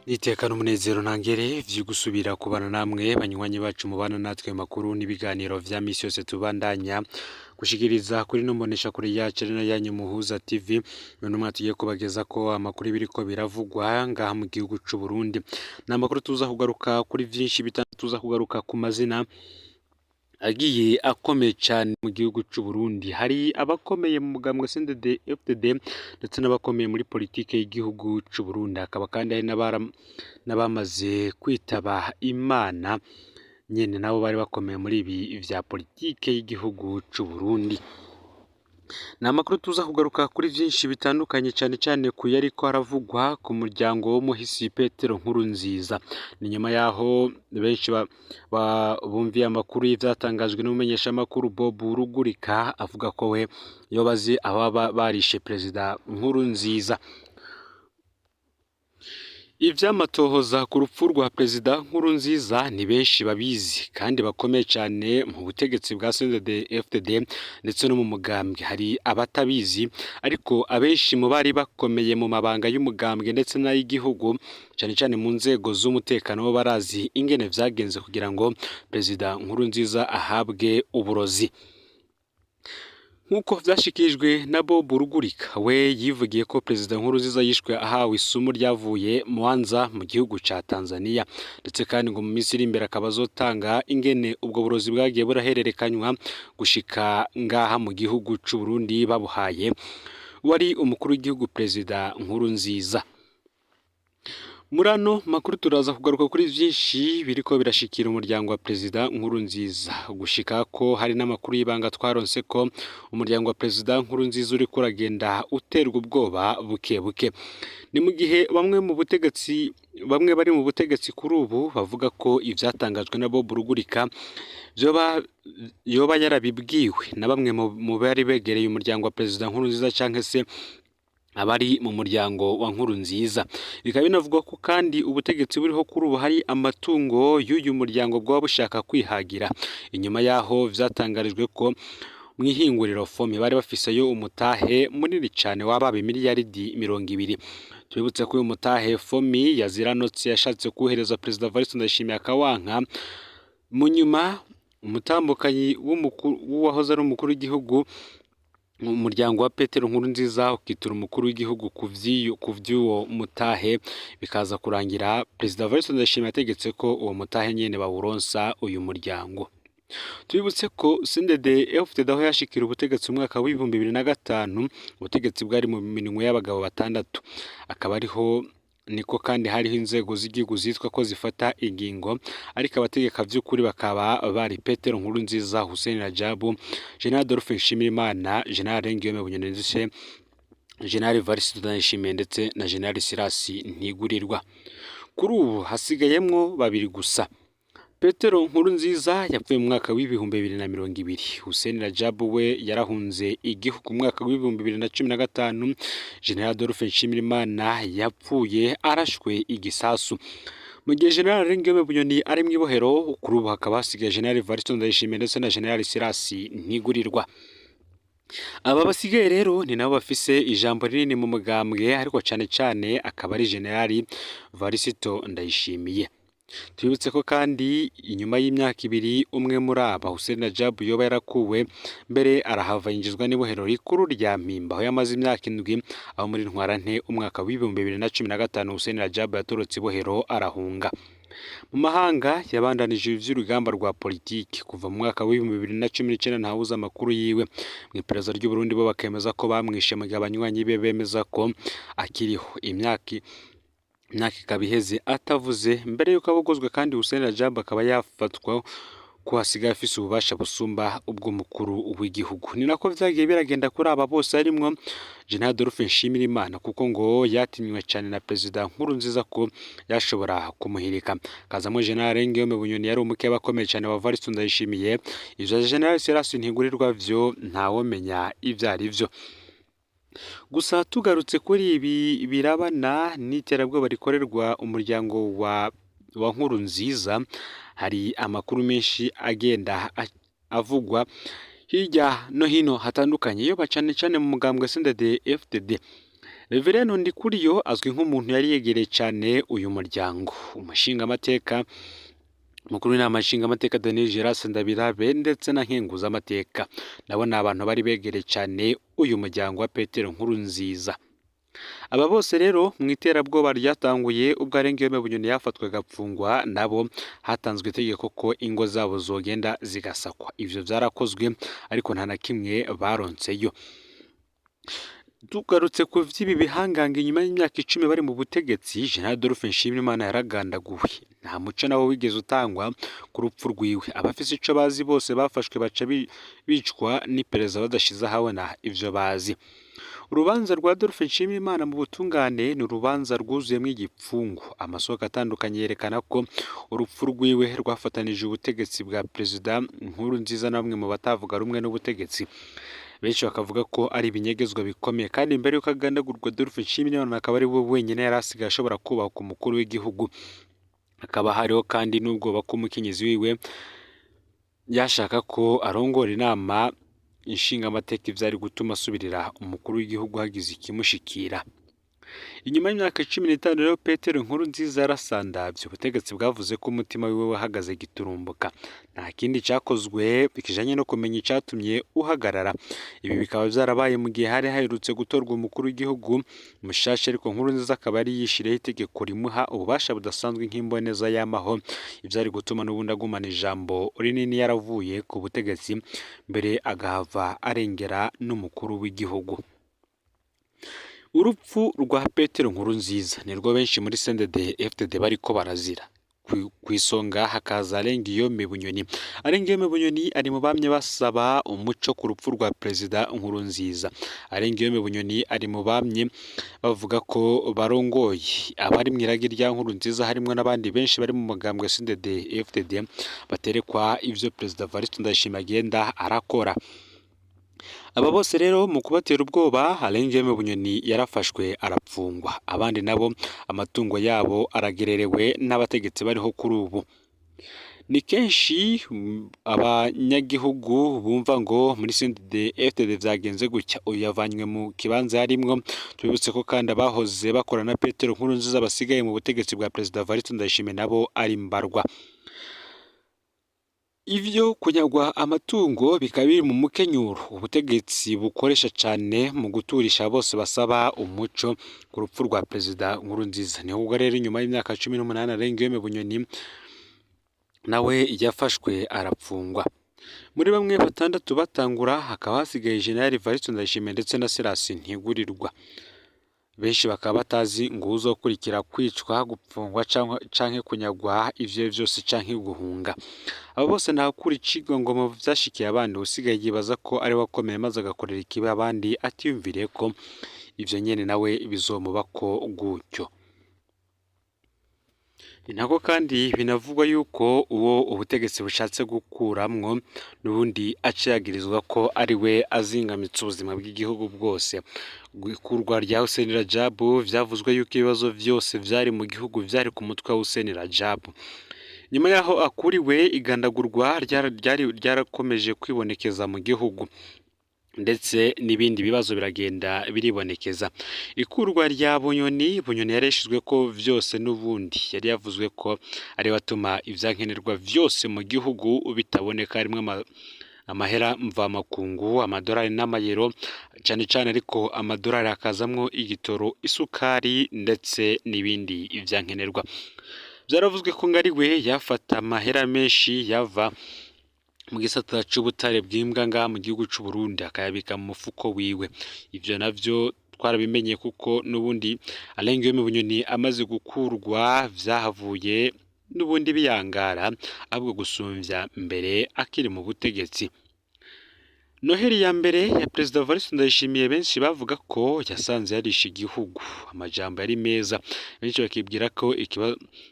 Nitekana umunezero ntangere vyo gusubira kubana namwe banywanyi bacu mubana natwe makuru n'ibiganiro vya misi yose tubandanya gushikiriza kuri no mbonesha kuri yacu na yanyu Muhuza TV. None mwatugiye kubageza ko amakuru biriko biravugwa ngaha mu gihugu c'u Burundi. N'amakuru tuza kugaruka kuri vyinshi tuza kugaruka ku mazina agiye akomeye cyane mu gihugu c'u Burundi. Hari abakomeye mu mugambwe CNDD FDD ndetse n'abakomeye muri politike y'igihugu c'u Burundi, hakaba kandi hari n'abamaze kwitaba Imana nyene nabo bari bakomeye muri ibi vya politike y'igihugu c'u Burundi. N'amakuru tuza kugaruka kuri vyinshi bitandukanye cyane cyane ku yariko haravugwa ku muryango w'umuhisi Petero Nkurunziza. Ni nyuma yaho benshi bumviye amakuru y'ivyatangajwe n'umumenyesha makuru Bob Rugurika avuga ko we yobazi ababa barishe Perezida Nkurunziza. Ivyamatohoza ku rupfu rwa Perezida Nkurunziza ni benshi babizi kandi bakomeye cyane mu butegetsi bwa CNDD FDD ndetse no mu mugambwe. Hari abatabizi ariko abenshi mu bari bakomeye mu mabanga y'umugambwe ndetse n'ay'igihugu cyane cyane mu nzego z'umutekano bo barazi ingene vyagenze kugira ngo Perezida Nkurunziza ahabwe uburozi. Nkuko vyashikirijwe na Bob Rugurika, we yivugiye ko Perezida Nkurunziza yishwe ahawe isumu ryavuye Mwanza mu gihugu ca Tanzania, ndetse kandi ngo mu minsi iri imbere akaba azotanga ingene ubwo burozi bwagiye burahererekanywa gushika ngaha mu gihugu c'u Burundi babuhaye wari umukuru w'igihugu Perezida Nkurunziza. Murano makuru turaza kugaruka kuri vyinshi biriko birashikira umuryango wa Perezida Nkurunziza, gushika ko hari n'amakuru y'ibanga twaronse ko umuryango wa Perezida Nkurunziza uri kuragenda uterwa ubwoba buke buke. Ni mu gihe bamwe bari mu butegetsi kuri ubu bavuga ko ivyatangajwe na Bob Rugurika yoba yarabibwiwe na bamwe mu bari begereye umuryango wa Perezida Nkurunziza canke se abari mu muryango wa Nkurunziza. Bikaba binavugwa ko kandi ubutegetsi buriho kuri ubu hari amatungo y'uyu muryango bwaba bushaka kwihagira, inyuma yaho vyatangarijwe ko mw'ihinguriro FOMI bari bafiseyo umutahe munini cyane wababa miliyaridi 200. Twibutse ko uyu mutahe FOMI yaziranotse yashatse kuhereza Perezida Evariste Ndayishimiye akawanka, mu nyuma umutambukanyi w'uwahoze ari umukuru w'igihugu umuryango wa Petero Nkurunziza ukitura umukuru w'igihugu ku vy'uwo mutahe, bikaza kurangira Perezida Evariste Ndayishimiye ategetse ko uwo mutahe nyene bawuronsa uyu muryango. Twibutse ko CNDD FDD aho yashikira ubutegetsi mu mwaka w'ibihumbi 2005, ubutegetsi bwari mu minwe y'abagabo batandatu, akaba ariho niko kandi hariho inzego z'igihugu zitwa ko zifata ingingo, ariko abategeka vy'ukuri bakaba bari Petero Nkurunziza, Hussein Rajabu, General Adolphe Nshimirimana, General Guillaume Bunyoni, General Evariste Ndayishimiye ndetse na General Silas Ntigurirwa. Kuri ubu hasigayemwo babiri gusa. Petero Nkurunziza yapfuye mu mwaka w'ibihumbi 2020. Hussein Rajabu we yarahunze igihugu mu mwaka w'ibihumbi 2015. General Adolphe Nshimirimana yapfuye arashwe igisasu. Mu gihe General Guillaume Bunyoni ari mw'ibohero, kuri ubu hakaba hasigaye General Evariste Ndayishimiye ndetse na General Silas Ntigurirwa. Aba basigaye rero ni nabo bafise ijambo rinini mu mugambwe, ariko cyane cyane akaba ari General Evariste Ndayishimiye. Twibutse ko kandi inyuma y'imyaka 2 umwe muri aba Hussein Rajabu yoba yarakuwe mbere arahava yinjizwa n'ibohero rikuru rya Mpimba, aho yamaze imyaka 7, aho muri Ntwarante umwaka w'ibihumbi 2015 Hussein Rajabu yatorotse ibohero arahunga. Mu mahanga yabandanije ivy'urugamba rwa politiki kuva mu mwaka w'ibihumbi 2019, ntahuza amakuru yiwe. Mu iperereza ry'u Burundi bo bakemeza ko bamwishe mu gihe abanywanyi be bemeza ko akiriho. Imyaka ikaba iheze atavuze, mbere yuko abogozwe kandi Hussein Rajabu akaba yafatwa ko hasigaye afise ububasha busumba ubw'umukuru w'igihugu. Ni nako vyagiye biragenda kuri aba bose harimwo General Adolphe Nshimirimana, kuko ngo yatinywe cyane na Perezida Nkurunziza ko yashobora kumuhirika. Kazamo General Guillaume Bunyoni yari umuke bakomeye cyane wa Evariste Ndayishimiye. Ivyo General Silas Ntigurirwa vyo ntawomenya ivyo ari vyo. Gusa tugarutse kuri ibi birabana n'iterabwoba rikorerwa umuryango wa Nkurunziza, hari amakuru menshi agenda avugwa hirya no hino hatandukanye, yo bacane cyane mu mugambwe CNDD FDD. Reverien Ndikuriyo azwi nk'umuntu yari yegereye cyane uyu muryango. Umushingamateka mukuru w'inama nshingamateka Daniel Geras Ndabirabe ndetse na Nkenguzamateka nabo ni abantu bari begereye cyane uyu muryango wa Petero Nkurunziza. Aba bose rero mu iterabwoba ryatanguye ubwo Arengiyome Bunyoni yafatwaga agapfungwa, nabo hatanzwe itegeko ko ingo zabo zogenda zigasakwa. Ivyo byarakozwe ariko nta na kimwe baronseyo. Tugarutse ku vy'ibi bihangange nyuma y'imyaka 10 bari mu butegetsi, General Adolphe Nshimiyimana yaragandaguwe. Nta muco nawo wigeze utangwa ku rupfu rwiwe. Abafise ico bazi bose bafashwe baca bicwa n'iperereza badashize ahabona ivyo bazi. Urubanza rwa Adolphe Nshimiyimana mu butungane ni urubanza rwuzuyemo igipfungu. Amasoko atandukanye yerekana ko urupfu rwiwe rwafatanije ubutegetsi bwa Perezida Nkurunziza na bamwe mu batavuga rumwe n'ubutegetsi. Benshi bakavuga ko ari ibinyegezwa bikomeye, kandi imbere y'uko agandagurwa Adolphe Nshimiyimana akaba ari we wenyine yari asigaye ashobora kubaka umukuru w'igihugu. Hakaba hariho kandi n'ubwoba ko umukenyezi wiwe yashaka ko arongora inama inshingamateka ivyari gutuma asubirira umukuru w'igihugu hagize ikimushikira. Inyuma y'imyaka 15 rero Petero Nkurunziza yarasandavye. Ubutegetsi bwavuze ko umutima wiwe wahagaze giturumbuka. Nta kindi cyakozwe bikijanye no kumenya icatumye uhagarara. Ibi bikaba byarabaye mu gihe hari haherutse gutorwa umukuru w'igihugu mushasha, ariko Nkurunziza akaba ari yishireho itegeko rimuha ububasha budasanzwe nk'imboneza y'amaho, ivyari gutuma n'ubundi agumana ijambo rinini yaravuye ku butegetsi, mbere agahava arengera n'umukuru w'igihugu. Urupfu rwa Petero Nkurunziza nirwo benshi muri CNDD-FDD bariko barazira. Ku isonga hakaza Arengiyome Bunyoni. Arengiyome Bunyoni ari mu bamye basaba umuco ku rupfu rwa Perezida Nkurunziza. Arengiyome Bunyoni ari mu bamye bavuga ko barongoye abari mu iragi rya Nkurunziza, harimo n'abandi benshi bari mu mugambwe CNDD-FDD baterekwa ivyo Perezida Evariste Ndayishimiye agenda arakora. Aba bose rero mu kubatera ubwoba, Arengiyome Bunyoni yarafashwe arapfungwa. Abandi nabo amatungo yabo aragererewe n'abategetsi bariho kuri ubu. Ni kenshi abanyagihugu bumva ngo muri CNDD-FDD vyagenze gutya. Uyu yavanywe mu kibanza yarimwo. Tubibutse ko kandi abahoze bakora na Petero Nkurunziza basigaye mu butegetsi bwa Perezida Evariste Ndayishimiye nabo ari mbarwa. Ivyo kunyagwa amatungo bikaba biri mu mukenyuro ubutegetsi bukoresha cyane mu guturisha bose basaba umuco ku rupfu rwa Perezida Nkurunziza. Niho ubwo rero inyuma y'imyaka 18 Arengiyome Bunyoni nawe yafashwe arapfungwa. Muri bamwe batandatu batangura hakaba hasigaye General Evariste Ndayishimiye ndetse na Silas Ntigurirwa. Benshi bakaba batazi ngo uzokurikira kwicwa, gupfungwa canke kunyagwa ivyo vyose canke guhunga. Abo bose ntakuri icigwa ngo mu vyashikiye abandi, usigaye yibaza ko ari wakomeye maze agakorera ikibi abandi atiyumviriye ko ivyo nyene nawe bizomubako gutyo. Nako kandi binavugwa yuko uwo ubutegetsi bushatse gukuramwo n'ubundi aciyagirizwa ko ari we azingamitse ubuzima bw'igihugu bwose. Ikurwa rya Hussein Rajab vyavuzwe yuko ibibazo vyose vyari mu gihugu vyari ku mutwe wa Hussein Rajab. Nyuma yaho akuriwe, igandagurwa ryarakomeje kwibonekeza mu gihugu, ndetse n'ibindi bibazo biragenda biribonekeza. Ikurwa rya Bunyoni yareshizwe ko vyose n'ubundi yari yavuzwe ko ari batuma ivyankenerwa vyose mu gihugu bitaboneka, harimwo amahera mvamakungu, amadolari n'amayero cyane cyane, ariko amadolari akazamwo igitoro, isukari ndetse n'ibindi ivyankenerwa. Vyaravuzwe ko ngari we yafata amahera menshi yava mu gisata c'ubutare bw'imbwa nga mu gihugu c'u Burundi akayabika mu mufuko wiwe. Ivyo navyo twarabimenye kuko n'ubundi Arengiyome Bunyoni amaze gukurwa vyahavuye n'ubundi biyangara ahubwo gusumvya mbere akiri mu butegetsi. Noheli ya mbere ya Perezida Evariste Ndayishimiye benshi bavuga ko yasanze yarishe igihugu. Amajambo yari meza, benshi bakibwira ko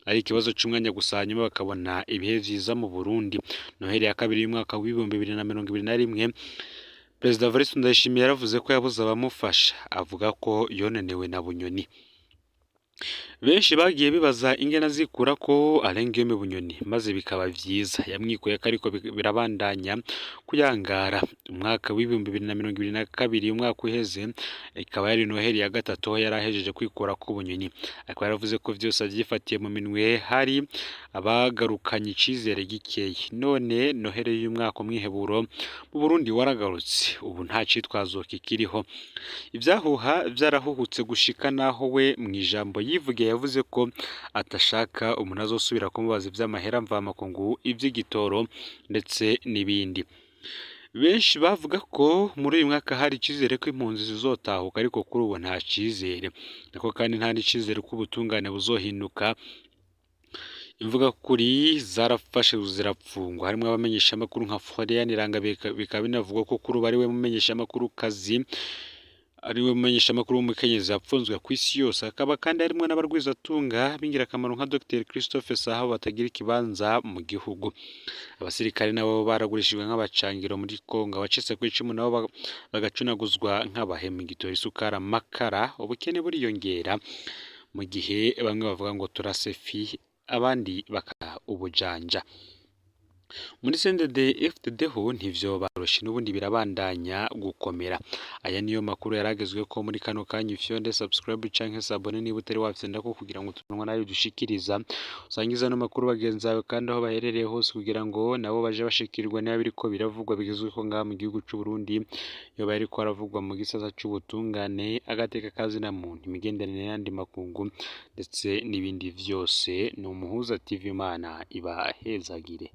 ari ikibazo c'umwanya gusa, hanyuma bakabona ibihe vyiza mu Burundi. Noheli ya kabiri y'umwaka wa 2021 Perezida Evariste Ndayishimiye yaravuze ko yabuze abamufasha, avuga ko yonenewe na Bunyoni. benshi bagiye bibaza ingene azikura ko arenga iyo Bunyoni maze bikaba vyiza yamwikuye ko ariko birabandanya kuyangara. Umwaka w'ibihumbi 2022 umwaka uheze ikaba yari Noheli ya gatatu aho yari ahejeje kwikura ko Bunyoni, akaba yaravuze ko vyose avyifatiye mu minwe, hari abagarukanye icizere gikeye. None Noheli y'uyu mwaka umwiheburo mu Burundi waragarutse, ubu nta citwazo kikiriho. Ivyahuha vyarahuhutse gushika naho we mw'ijambo yivugiye yavuze ko atashaka umuntu azosubira kumubaza ivy'amahera mvamakungu, ivy'igitoro ndetse n'ibindi. Benshi bavuga ko muri uyu mwaka hari icizere ko impunzi zizotahuka, ariko kuri ubu nta cizere, nako kandi nta n'icizere ko ubutungane buzohinduka. Imvuga kuri zarafashe zirapfungwa, harimo abamenyesha amakuru nka Florian Irangabeka, bikaba binavugwa ko kuri ubu ari we mumenyesha amakuru kazi, ariwe mumenyesha amakuru w'umukenyezi yapfunzwe ku isi yose. Akaba kandi harimo n'abarwizatunga b'ingirakamaro nka Dr Christophe Saha batagira ikibanza mu gihugu. Abasirikare nabo baragurishijwe nk'abacangiro muri Kongo, abacitse ku icumu nabo bagacunaguzwa nk'abahemu. Igitoro, isukari, amakara, ubukene buriyongera, mu gihe bamwe bavuga ngo turasefi, abandi baka ubujanja. Muri CNDD-FDD ho ntivyo baroshe, n'ubundi birabandanya gukomera. Aya niyo makuru yaragezwe ko muri kano kanya. Ifyonde subscribe canke sabone niba utari wafyenda ko kugira ngo tumenye nayo dushikiriza, usangiza no makuru bagenzi bawe kandi aho baherereye hose kugira ngo nabo baje bashikirwa niba biriko biravugwa bigezweho ngaha mu gihugu c'u Burundi. Yo bari ko aravugwa mu gisasa c'ubutungane, agateka kazi na muntu, imigenderanire n'andi makungu ndetse n'ibindi vyose. Ni Umuhuza TV, Imana ibahezagire.